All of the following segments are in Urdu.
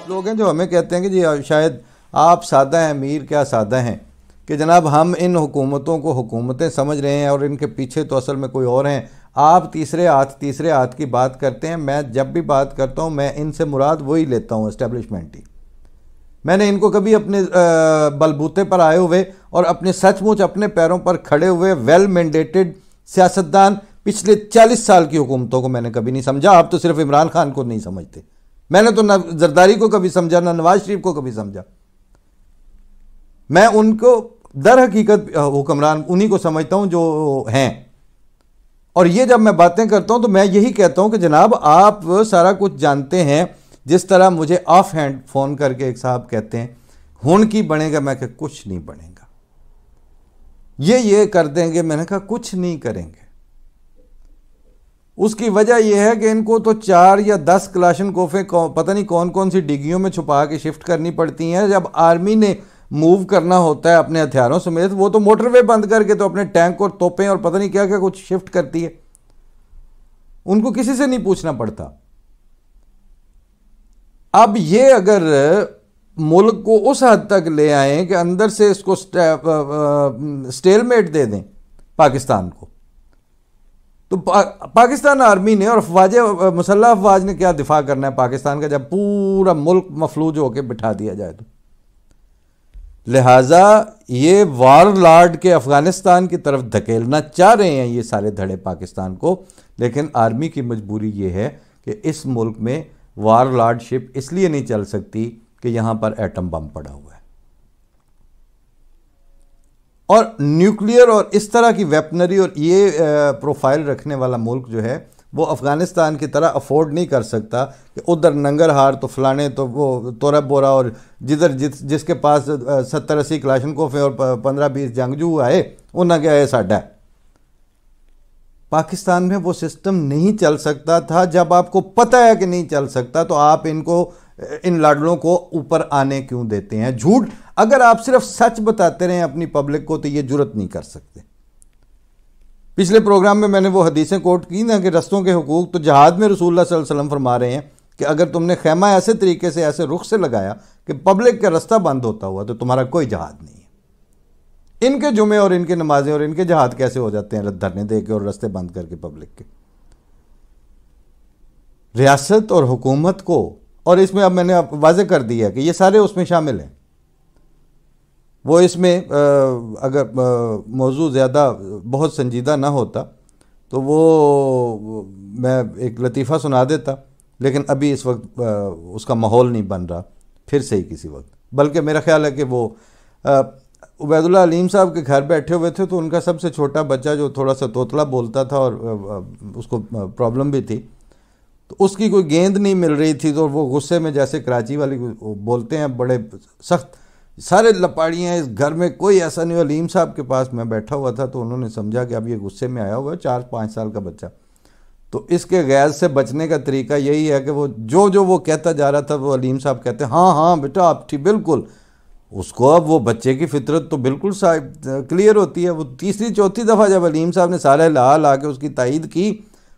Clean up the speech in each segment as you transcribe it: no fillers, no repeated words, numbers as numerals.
لوگ ہیں جو ہمیں کہتے ہیں کہ جی شاید آپ سادہ ہیں، میر کیا سادہ ہیں، کہ جناب ہم ان حکومتوں کو حکومتیں سمجھ رہے ہیں اور ان کے پیچھے تو اصل میں کوئی اور ہیں. آپ تیسرے ہاتھ کی بات کرتے ہیں. میں جب بھی بات کرتا ہوں میں ان سے مراد وہی لیتا ہوں، اسٹیبلشمنٹ ہی. میں نے ان کو کبھی اپنے بلبوتے پر آئے ہوئے اور اپنے سچ مچ اپنے پیروں پر کھڑے ہوئے ویل مینڈیٹڈ سیاستدان پچھلے 40 سال کی حکومتوں کو میں نے کبھی نہیں سمجھا. آپ تو صرف عمران خان کو نہیں سمجھتے. میں نے تو نہ زرداری کو کبھی سمجھا، نہ نواز شریف کو کبھی سمجھا. میں ان کو در حقیقت حکمران انہی کو سمجھتا ہوں جو ہیں. اور یہ جب میں باتیں کرتا ہوں تو میں یہی کہتا ہوں کہ جناب آپ سارا کچھ جانتے ہیں. جس طرح مجھے آف ہینڈ فون کر کے ایک صاحب کہتے ہیں ہون کی بنے گا، میں کہ کچھ نہیں بنے گا، یہ کر دیں گے. میں نے کہا کچھ نہیں کریں گے. اس کی وجہ یہ ہے کہ ان کو تو 4 یا 10 کلاشن کوفیں پتہ نہیں کون سی ڈگیوں میں چھپا کے شفٹ کرنی پڑتی ہیں. جب آرمی نے موو کرنا ہوتا ہے اپنے ہتھیاروں سمیت، وہ تو موٹر وے بند کر کے تو اپنے ٹینک اور توپیں اور پتہ نہیں کیا کچھ شفٹ کرتی ہے. ان کو کسی سے نہیں پوچھنا پڑتا. اب یہ اگر ملک کو اس حد تک لے آئیں کہ اندر سے اس کو سٹیل میٹ دے دیں پاکستان کو، تو پاکستان آرمی نے اور مسلح افواج نے کیا دفاع کرنا ہے پاکستان کا جب پورا ملک مفلوج ہو کے بٹھا دیا جائے تو. لہٰذا یہ وار لارڈ کے افغانستان کی طرف دھکیلنا چاہ رہے ہیں یہ سارے دھڑے پاکستان کو. لیکن آرمی کی مجبوری یہ ہے کہ اس ملک میں وار لارڈ شپ اس لیے نہیں چل سکتی کہ یہاں پر ایٹم بم پڑا ہوا ہے. اور نیوکلیئر اور اس طرح کی ویپنری اور یہ پروفائل رکھنے والا ملک جو ہے وہ افغانستان کی طرح افورڈ نہیں کر سکتا کہ ادھر ننگرہار تو فلانے تو وہ تورا بورا اور جس کے پاس 70-80 کلاشن کوفیں اور 15-20 جنگجو آئے انہوں نے کہا یہ ساڈا ہے. پاکستان میں وہ سسٹم نہیں چل سکتا تھا. جب آپ کو پتہ ہے کہ نہیں چل سکتا تو آپ ان لاڈلوں کو اوپر آنے کیوں دیتے ہیں؟ جھوٹ اگر آپ صرف سچ بتاتے رہیں اپنی پبلک کو تو یہ جرت نہیں کر سکتے. پچھلے پروگرام میں نے وہ حدیثیں کوٹ کی نا کہ رستوں کے حقوق، تو جہاد میں رسول اللہ صلی اللہ علیہ وسلم فرما رہے ہیں کہ اگر تم نے خیمہ ایسے طریقے سے ایسے رخ سے لگایا کہ پبلک کا رستہ بند ہوتا ہوا تو تمہارا کوئی جہاد نہیں ہے. ان کے جمعے اور ان کے نمازیں اور ان کے جہاد کیسے ہو جاتے ہیں دھرنے دے کے اور رستے بند کر کے پبلک کے؟ ریاست اور حکومت کو، اور اس میں اب میں نے واضح کر دیا کہ یہ سارے اس میں شامل ہیں. وہ اس میں اگر موضوع زیادہ بہت سنجیدہ نہ ہوتا تو وہ میں ایک لطیفہ سنا دیتا، لیکن ابھی اس وقت اس کا ماحول نہیں بن رہا. پھر سے ہی کسی وقت، بلکہ میرا خیال ہے کہ وہ عبید اللہ علیم صاحب کے گھر بیٹھے ہوئے تھے تو ان کا سب سے چھوٹا بچہ جو تھوڑا سا توتلا بولتا تھا اور اس کو پرابلم بھی تھی، تو اس کی کوئی گیند نہیں مل رہی تھی تو وہ غصے میں جیسے کراچی والی بولتے ہیں بڑے سخت، سارے لپاڑیاں ہیں اس گھر میں، کوئی ایسا نہیں. علیم صاحب کے پاس میں بیٹھا ہوا تھا تو انہوں نے سمجھا کہ اب یہ غصے میں آیا ہوا ہے 4-5 سال کا بچہ، تو اس کے غیظ سے بچنے کا طریقہ یہی ہے کہ وہ جو وہ کہتا جا رہا تھا وہ علیم صاحب کہتے ہیں ہاں بیٹا آپ ٹھیک بالکل. اس کو اب وہ بچے کی فطرت تو بالکل کلیئر ہوتی ہے. وہ 3-4 دفعہ جب علیم صاحب نے سارے لا کے اس کی تائید کی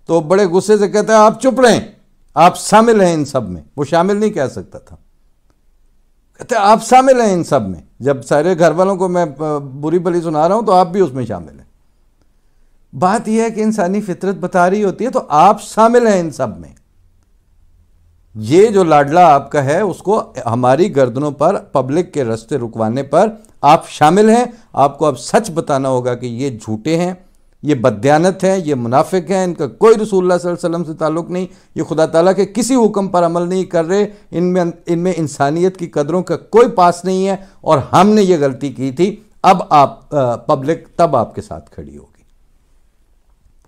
تو بڑے غصے سے کہتا ہے آپ چپ رہیں، آپ شامل ہیں ان سب میں. وہ شامل نہیں کہہ سکتا تھا، کہتے ہیں آپ شامل ہیں ان سب میں. جب سارے گھر والوں کو میں بری بلی سنا رہا ہوں تو آپ بھی اس میں شامل ہیں. بات یہ ہے کہ انسانی فطرت بتا رہی ہوتی ہے تو آپ شامل ہیں ان سب میں. یہ جو لاڈلا آپ کا ہے اس کو ہماری گردنوں پر پبلک کے رستے رکوانے پر آپ شامل ہیں. آپ کو اب سچ بتانا ہوگا کہ یہ جھوٹے ہیں، یہ بددیانت ہیں، یہ منافق ہیں، ان کا کوئی رسول اللہ صلی اللہ علیہ وسلم سے تعلق نہیں، یہ خدا تعالیٰ کے کسی حکم پر عمل نہیں کر رہے، ان میں انسانیت کی قدروں کا کوئی پاس نہیں ہے، اور ہم نے یہ غلطی کی تھی. اب آپ پبلک تب آپ کے ساتھ کھڑی ہوگی.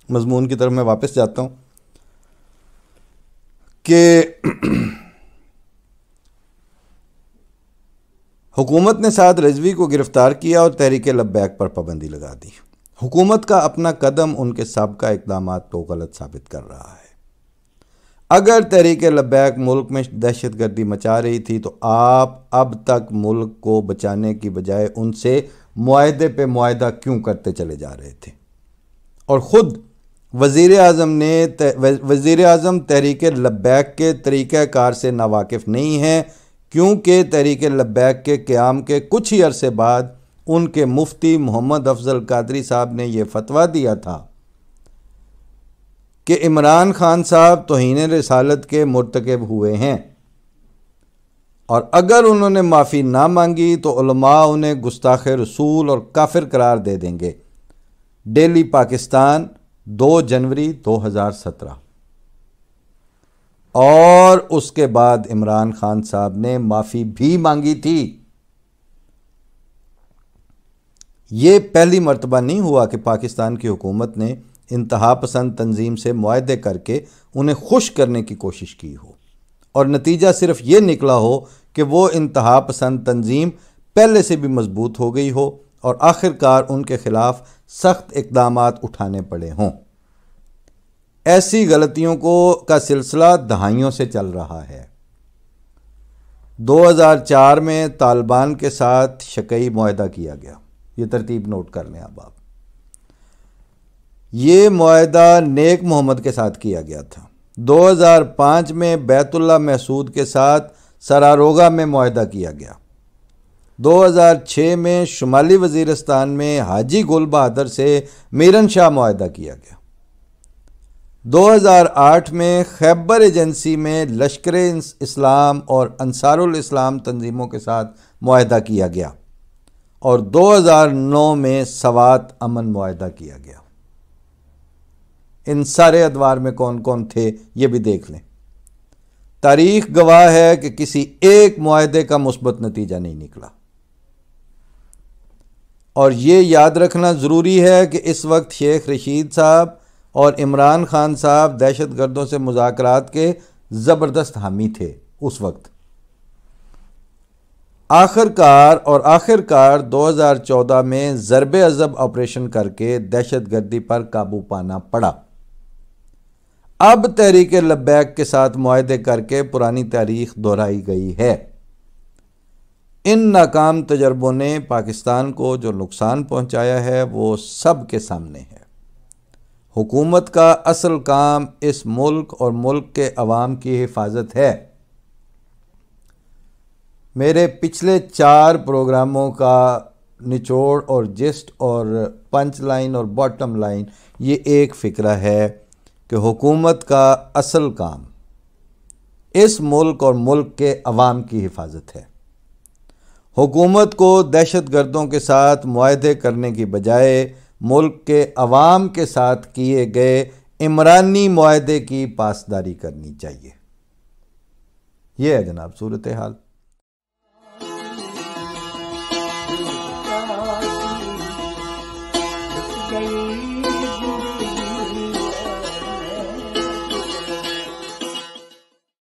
مضمون کی طرف میں واپس جاتا ہوں کہ حکومت نے سعد رضوی کو گرفتار کیا اور تحریک لبیک پر پابندی لگا دی. حکومت کا اپنا قدم ان کے سابقہ اقدامات کو غلط ثابت کر رہا ہے. اگر تحریک لبیک ملک میں دہشت گردی مچا رہی تھی تو آپ اب تک ملک کو بچانے کی بجائے ان سے معاہدے پہ معاہدہ کیوں کرتے چلے جا رہے تھے؟ اور خود وزیر اعظم تحریک لبیک کے طریقہ کار سے ناواقف نہیں ہیں، کیونکہ تحریک لبیک کے قیام کے کچھ ہی عرصے بعد ان کے مفتی محمد افضل قادری صاحب نے یہ فتویٰ دیا تھا کہ عمران خان صاحب توہین رسالت کے مرتکب ہوئے ہیں، اور اگر انہوں نے معافی نہ مانگی تو علماء انہیں گستاخ رسول اور کافر قرار دے دیں گے۔ ڈیلی پاکستان 2 جنوری 2017۔ اور اس کے بعد عمران خان صاحب نے معافی بھی مانگی تھی۔ یہ پہلی مرتبہ نہیں ہوا کہ پاکستان کی حکومت نے انتہا پسند تنظیم سے معاہدے کر کے انہیں خوش کرنے کی کوشش کی ہو، اور نتیجہ صرف یہ نکلا ہو کہ وہ انتہا پسند تنظیم پہلے سے بھی مضبوط ہو گئی ہو اور آخرکار ان کے خلاف سخت اقدامات اٹھانے پڑے ہوں۔ ایسی غلطیوں کا سلسلہ دہائیوں سے چل رہا ہے۔ 2004 میں طالبان کے ساتھ شکئی معاہدہ کیا گیا، یہ ترتیب نوٹ کر لیں اب آپ۔ یہ معاہدہ نیک محمد کے ساتھ کیا گیا تھا۔ 2005 میں بیت اللہ محسود کے ساتھ سراروغہ میں معاہدہ کیا گیا۔ 2006 میں شمالی وزیرستان میں حاجی گل بہادر سے میرن شاہ معاہدہ کیا گیا۔ 2008 میں خیبر ایجنسی میں لشکر اسلام اور انصار الاسلام تنظیموں کے ساتھ معاہدہ کیا گیا، اور 2009 میں سوات امن معاہدہ کیا گیا۔ ان سارے ادوار میں کون کون تھے یہ بھی دیکھ لیں۔ تاریخ گواہ ہے کہ کسی ایک معاہدے کا مثبت نتیجہ نہیں نکلا، اور یہ یاد رکھنا ضروری ہے کہ اس وقت شیخ رشید صاحب اور عمران خان صاحب دہشت گردوں سے مذاکرات کے زبردست حامی تھے اس وقت۔ آخرکار 2014 میں ضرب عضب آپریشن کر کے دہشت گردی پر قابو پانا پڑا۔ اب تحریک لبیک کے ساتھ معاہدے کر کے پرانی تاریخ دہرائی گئی ہے۔ ان ناکام تجربوں نے پاکستان کو جو نقصان پہنچایا ہے وہ سب کے سامنے ہے۔ حکومت کا اصل کام اس ملک اور ملک کے عوام کی حفاظت ہے۔ میرے پچھلے 4 پروگراموں کا نچوڑ اور جسٹ اور پنچ لائن اور باٹم لائن یہ ایک فکرہ ہے کہ حکومت کا اصل کام اس ملک اور ملک کے عوام کی حفاظت ہے۔ حکومت کو دہشت گردوں کے ساتھ معاہدے کرنے کی بجائے ملک کے عوام کے ساتھ کیے گئے عمرانی معاہدے کی پاسداری کرنی چاہیے۔ یہ ہے جناب صورتحال۔